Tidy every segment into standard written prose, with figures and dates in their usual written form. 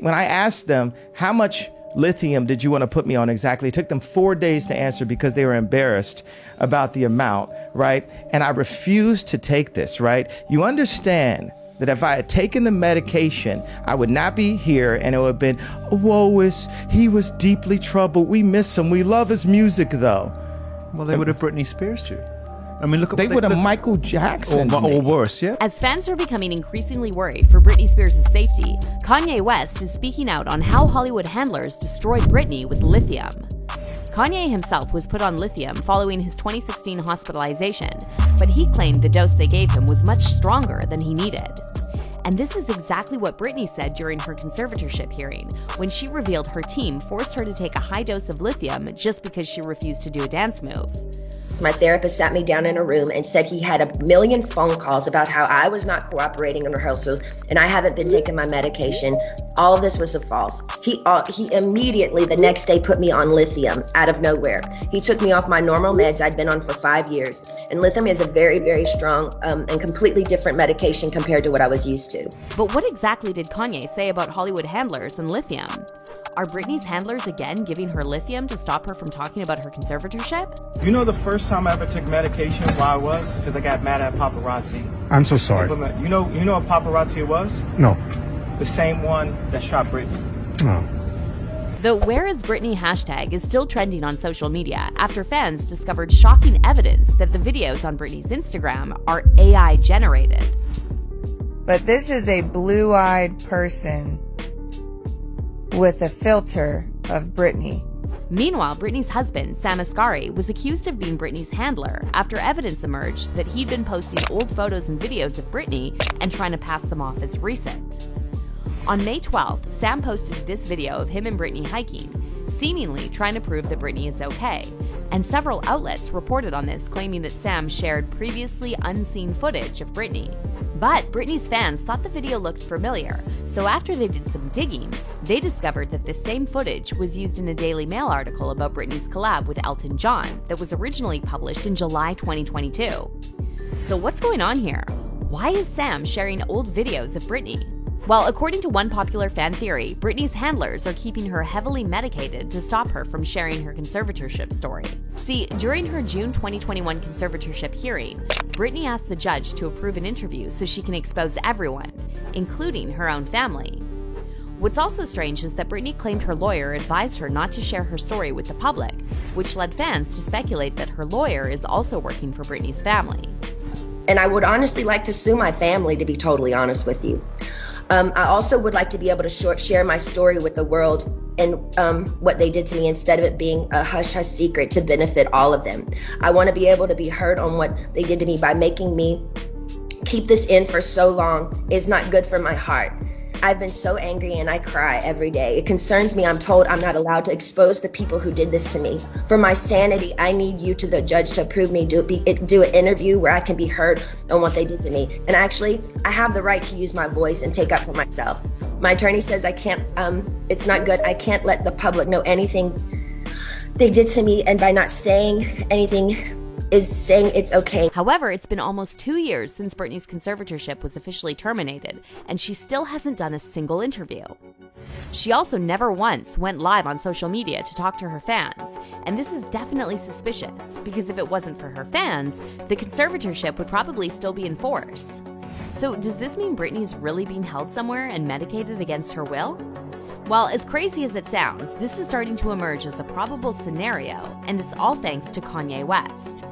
When I asked them, how much lithium did you want to put me on exactly? It took them 4 days to answer because they were embarrassed about the amount, right? And I refused to take this, right? You understand that if I had taken the medication, I would not be here, and it would have been, he was deeply troubled. We miss him. We love his music, though. Well, they would have Britney Spears too. I mean, look. They would have Michael Jackson. Or worse, yeah. As fans are becoming increasingly worried for Britney Spears' safety, Kanye West is speaking out on how Hollywood handlers destroyed Britney with lithium. Kanye himself was put on lithium following his 2016 hospitalization, but he claimed the dose they gave him was much stronger than he needed. And this is exactly what Britney said during her conservatorship hearing, when she revealed her team forced her to take a high dose of lithium just because she refused to do a dance move. My therapist sat me down in a room and said he had a million phone calls about how I was not cooperating in rehearsals and I haven't been taking my medication. All of this was a false. He immediately the next day put me on lithium out of nowhere. He took me off my normal meds I'd been on for 5 years. And lithium is a very, very strong and completely different medication compared to what I was used to. But what exactly did Kanye say about Hollywood handlers and lithium? Are Britney's handlers again giving her lithium to stop her from talking about her conservatorship? You know the first time I ever took medication why I was? Because I got mad at paparazzi. I'm so sorry. You know what paparazzi was? No. The same one that shot Britney. Oh. The Where is Britney hashtag is still trending on social media after fans discovered shocking evidence that the videos on Britney's Instagram are AI generated. But this is a blue-eyed person with a filter of Britney. Meanwhile, Britney's husband, Sam Asghari, was accused of being Britney's handler after evidence emerged that he'd been posting old photos and videos of Britney and trying to pass them off as recent. On May 12th, Sam posted this video of him and Britney hiking, seemingly trying to prove that Britney is okay, and several outlets reported on this, claiming that Sam shared previously unseen footage of Britney. But Britney's fans thought the video looked familiar, so after they did some digging, they discovered that this same footage was used in a Daily Mail article about Britney's collab with Elton John that was originally published in July 2022. So what's going on here? Why is Sam sharing old videos of Britney? Well, according to one popular fan theory, Britney's handlers are keeping her heavily medicated to stop her from sharing her conservatorship story. See, during her June 2021 conservatorship hearing, Britney asked the judge to approve an interview so she can expose everyone, including her own family. What's also strange is that Britney claimed her lawyer advised her not to share her story with the public, which led fans to speculate that her lawyer is also working for Britney's family. And I would honestly like to sue my family, to be totally honest with you. I also would like to be able to share my story with the world and what they did to me instead of it being a hush-hush secret to benefit all of them. I want to be able to be heard on what they did to me by making me keep this in for so long is not good for my heart. I've been so angry and I cry every day. It concerns me. I'm told I'm not allowed to expose the people who did this to me. For my sanity, I need you to the judge to approve me, do an interview where I can be heard on what they did to me. And actually, I have the right to use my voice and take up for myself. My attorney says I can't, it's not good. I can't let the public know anything they did to me, and by not saying anything is saying it's okay. However, it's been almost 2 years since Britney's conservatorship was officially terminated, and she still hasn't done a single interview. She also never once went live on social media to talk to her fans, and this is definitely suspicious, because if it wasn't for her fans, the conservatorship would probably still be in force. So does this mean Britney's really being held somewhere and medicated against her will? Well, as crazy as it sounds, this is starting to emerge as a probable scenario, and it's all thanks to Kanye West.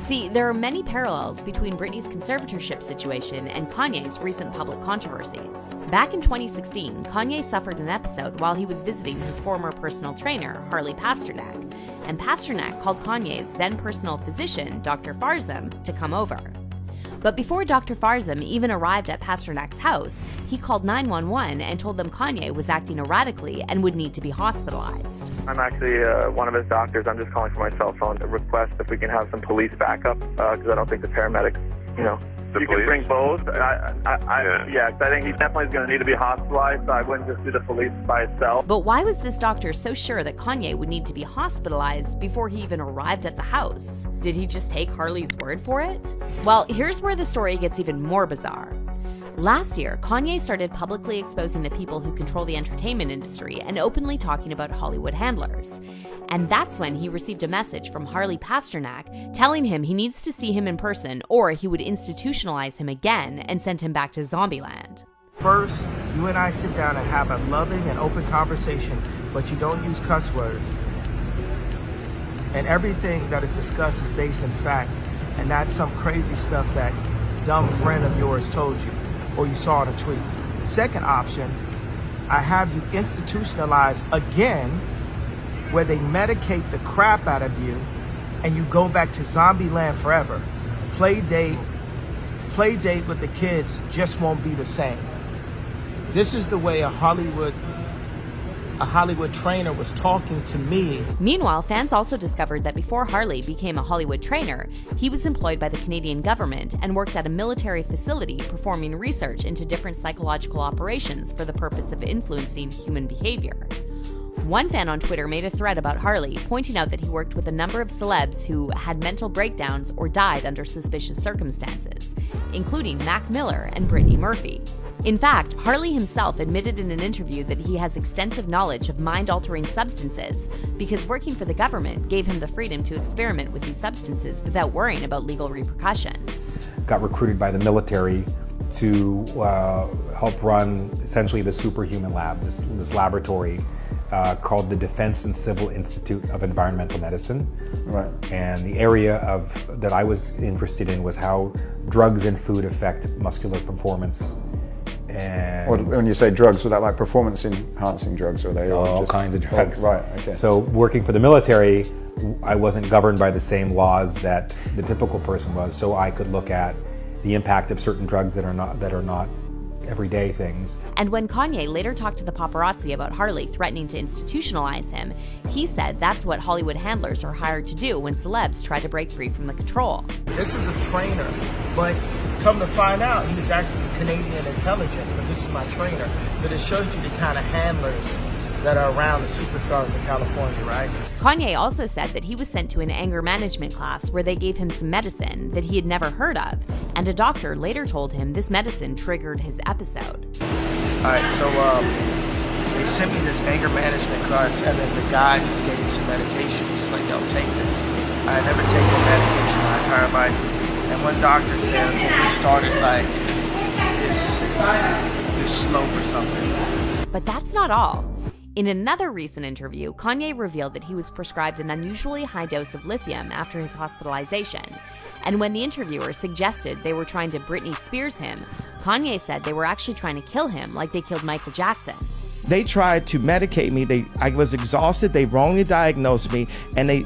See, there are many parallels between Britney's conservatorship situation and Kanye's recent public controversies. Back in 2016, Kanye suffered an episode while he was visiting his former personal trainer, Harley Pasternak, and Pasternak called Kanye's then personal physician, Dr. Farzam, to come over. But before Dr. Farzam even arrived at Pasternak's house, he called 911 and told them Kanye was acting erratically and would need to be hospitalized. I'm actually one of his doctors. I'm just calling for my cell phone to request if we can have some police backup, because I don't think the paramedics, you can bring both. Yeah, 'cause I think he definitely is going to need to be hospitalized, so I wouldn't just do the police by itself. But why was this doctor so sure that Kanye would need to be hospitalized before he even arrived at the house? Did he just take Harley's word for it? Well, here's where the story gets even more bizarre. Last year, Kanye started publicly exposing the people who control the entertainment industry and openly talking about Hollywood handlers. And that's when he received a message from Harley Pasternak telling him he needs to see him in person or he would institutionalize him again and send him back to Zombieland. First, you and I sit down and have a loving and open conversation, but you don't use cuss words. And everything that is discussed is based in fact, and not some crazy stuff that dumb friend of yours told you or you saw in a tweet. Second option, I have you institutionalized again, where they medicate the crap out of you and you go back to Zombieland forever. Play date with the kids just won't be the same. This is the way a Hollywood trainer was talking to me. Meanwhile, fans also discovered that before Harley became a Hollywood trainer, he was employed by the Canadian government and worked at a military facility performing research into different psychological operations for the purpose of influencing human behavior. One fan on Twitter made a thread about Harley, pointing out that he worked with a number of celebs who had mental breakdowns or died under suspicious circumstances, including Mac Miller and Brittany Murphy. In fact, Harley himself admitted in an interview that he has extensive knowledge of mind-altering substances because working for the government gave him the freedom to experiment with these substances without worrying about legal repercussions. Got recruited by the military to help run essentially the superhuman lab, this laboratory called the Defense and Civil Institute of Environmental Medicine. Right. And the area that I was interested in was how drugs and food affect muscular performance. And when you say drugs, are that like performance-enhancing drugs, or are they all kinds of drugs? Oh, right. Okay. So working for the military, I wasn't governed by the same laws that the typical person was, so I could look at the impact of certain drugs that are not everyday things. And when Kanye later talked to the paparazzi about Harley threatening to institutionalize him, he said that's what Hollywood handlers are hired to do when celebs try to break free from the control. This is a trainer, but come to find out, he was actually Canadian intelligence, but this is my trainer. So this shows you the kind of handlers that are around the superstars in California, right? Kanye also said that he was sent to an anger management class where they gave him some medicine that he had never heard of, and a doctor later told him this medicine triggered his episode. Alright, so they sent me this anger management class, and then the guy just gave me some medication, just like, yo, take this. I had never taken medication my entire life, and one doctor said it started like this slope or something. But that's not all. In another recent interview, Kanye revealed that he was prescribed an unusually high dose of lithium after his hospitalization. And when the interviewer suggested they were trying to Britney Spears him, Kanye said they were actually trying to kill him like they killed Michael Jackson. They tried to medicate me. I was exhausted. They wrongly diagnosed me. And they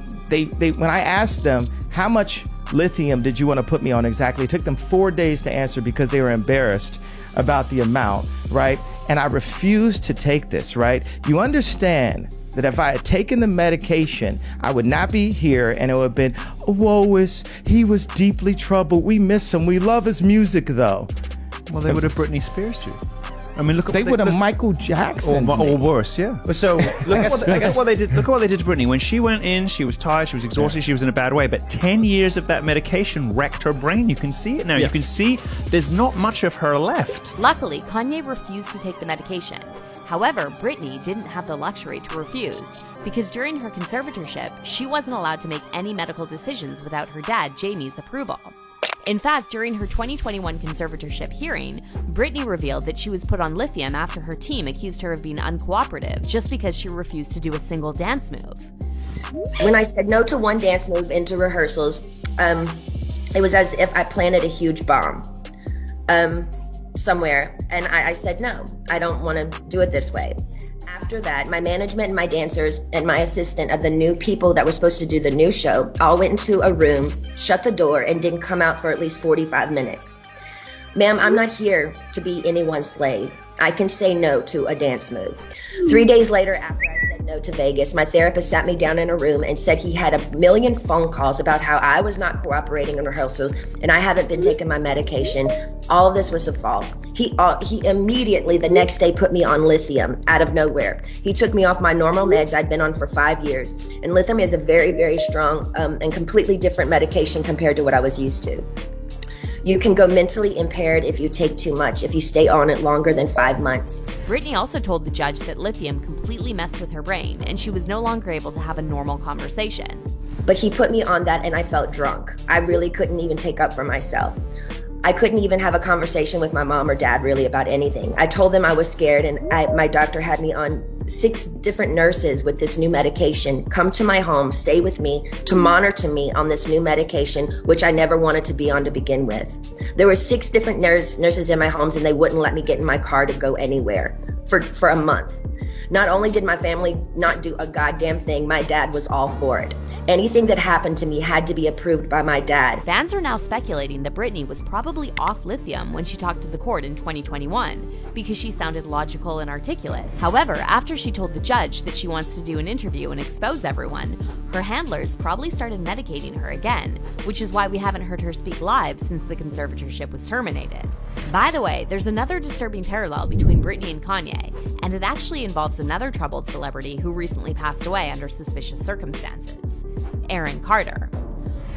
when I asked them, how much lithium did you want to put me on exactly? It took them 4 days to answer because they were embarrassed about the amount, right? And I refused to take this, right? You understand that if I had taken the medication, I would not be here, and it would have been, he was deeply troubled. We miss him. We love his music, though. Well, they would have Britney Spears too. I mean, look. They would have Michael Jackson, or worse, yeah. So I guess what they did. Look at what they did to Britney. When she went in, she was tired, she was exhausted, she was in a bad way. But 10 years of that medication wrecked her brain. You can see it now. Yeah. You can see there's not much of her left. Luckily, Kanye refused to take the medication. However, Britney didn't have the luxury to refuse because during her conservatorship, she wasn't allowed to make any medical decisions without her dad, Jamie's, approval. In fact, during her 2021 conservatorship hearing, Britney revealed that she was put on lithium after her team accused her of being uncooperative just because she refused to do a single dance move. When I said no to one dance move into rehearsals, it was as if I planted a huge bomb somewhere, and I said no, I don't want to do it this way. After that, my management and my dancers and my assistant of the new people that were supposed to do the new show all went into a room, shut the door, and didn't come out for at least 45 minutes. Ma'am, I'm not here to be anyone's slave. I can say no to a dance move. 3 days later, after I said no to Vegas, my therapist sat me down in a room and said he had a million phone calls about how I was not cooperating in rehearsals and I haven't been taking my medication. All of this was false. He immediately the next day put me on lithium out of nowhere. He took me off my normal meds I'd been on for 5 years. And lithium is a very, very strong and completely different medication compared to what I was used to. You can go mentally impaired if you take too much, if you stay on it longer than 5 months. Britney also told the judge that lithium completely messed with her brain and she was no longer able to have a normal conversation. But he put me on that and I felt drunk. I really couldn't even take up for myself. I couldn't even have a conversation with my mom or dad really about anything. I told them I was scared, and my doctor had me on 6 different nurses with this new medication come to my home, stay with me, to monitor me on this new medication, which I never wanted to be on to begin with. There were 6 different nurses in my homes, and they wouldn't let me get in my car to go anywhere for a month. Not only did my family not do a goddamn thing, my dad was all for it. Anything that happened to me had to be approved by my dad. Fans are now speculating that Britney was probably off lithium when she talked to the court in 2021 because she sounded logical and articulate. However, after she told the judge that she wants to do an interview and expose everyone, her handlers probably started medicating her again, which is why we haven't heard her speak live since the conservatorship was terminated. By the way, there's another disturbing parallel between Britney and Kanye, and it actually involves another troubled celebrity who recently passed away under suspicious circumstances, Aaron Carter.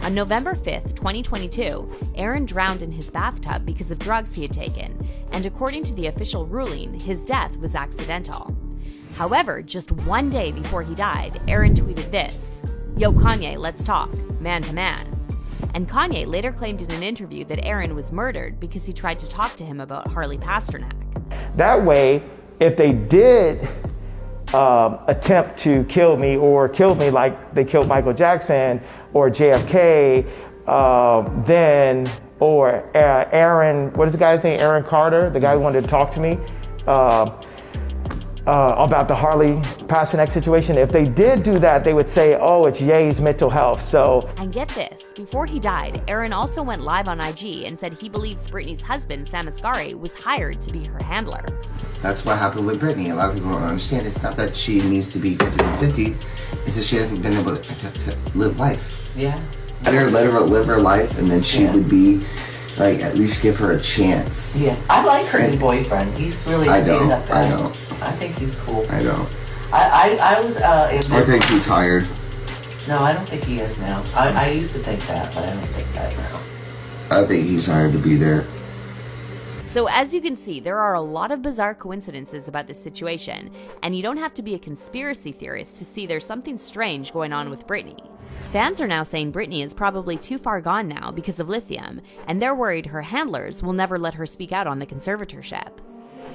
On November 5th, 2022, Aaron drowned in his bathtub because of drugs he had taken, and according to the official ruling, his death was accidental. However, just one day before he died, Aaron tweeted this, "Yo Kanye, let's talk, man to man." And Kanye later claimed in an interview that Aaron was murdered because he tried to talk to him about Harley Pasternak. That way, if they did attempt to kill me or killed me like they killed Michael Jackson or JFK, or Aaron, what is the guy's name? Aaron Carter, the guy who wanted to talk to me about the Harley Pasternak situation. If they did do that, they would say, oh, it's Ye's mental health. So, and get this, before he died, Aaron also went live on IG and said he believes Britney's husband, Sam Asghari, was hired to be her handler. That's what happened with Britney. A lot of people don't understand. It's not that she needs to be 50-50. It's that she hasn't been able to live life. Yeah. Let her live her life, and then she would be, like, at least give her a chance. Yeah. I like her new boyfriend. He's really standing up. I don't. I think he's cool. I don't. I was I think he's hired. No, I don't think he is now. I used to think that, but I don't think that now. I think he's hired to be there. So as you can see, there are a lot of bizarre coincidences about this situation, and you don't have to be a conspiracy theorist to see there's something strange going on with Britney. Fans are now saying Britney is probably too far gone now because of lithium, and they're worried her handlers will never let her speak out on the conservatorship.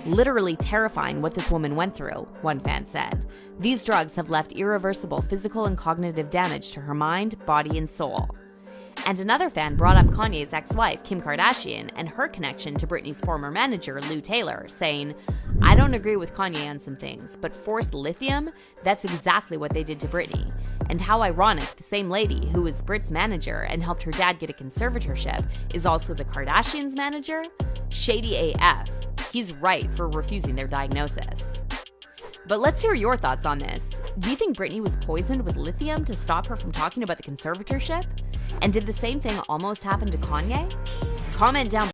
Literally terrifying what this woman went through, one fan said. These drugs have left irreversible physical and cognitive damage to her mind, body, and soul. And another fan brought up Kanye's ex-wife, Kim Kardashian, and her connection to Britney's former manager, Lou Taylor, saying, I don't agree with Kanye on some things, but forced lithium? That's exactly what they did to Britney. And how ironic, the same lady who was Brit's manager and helped her dad get a conservatorship is also the Kardashians' manager? Shady AF. He's right for refusing their diagnosis. But let's hear your thoughts on this. Do you think Britney was poisoned with lithium to stop her from talking about the conservatorship? And did the same thing almost happen to Kanye? Comment down below.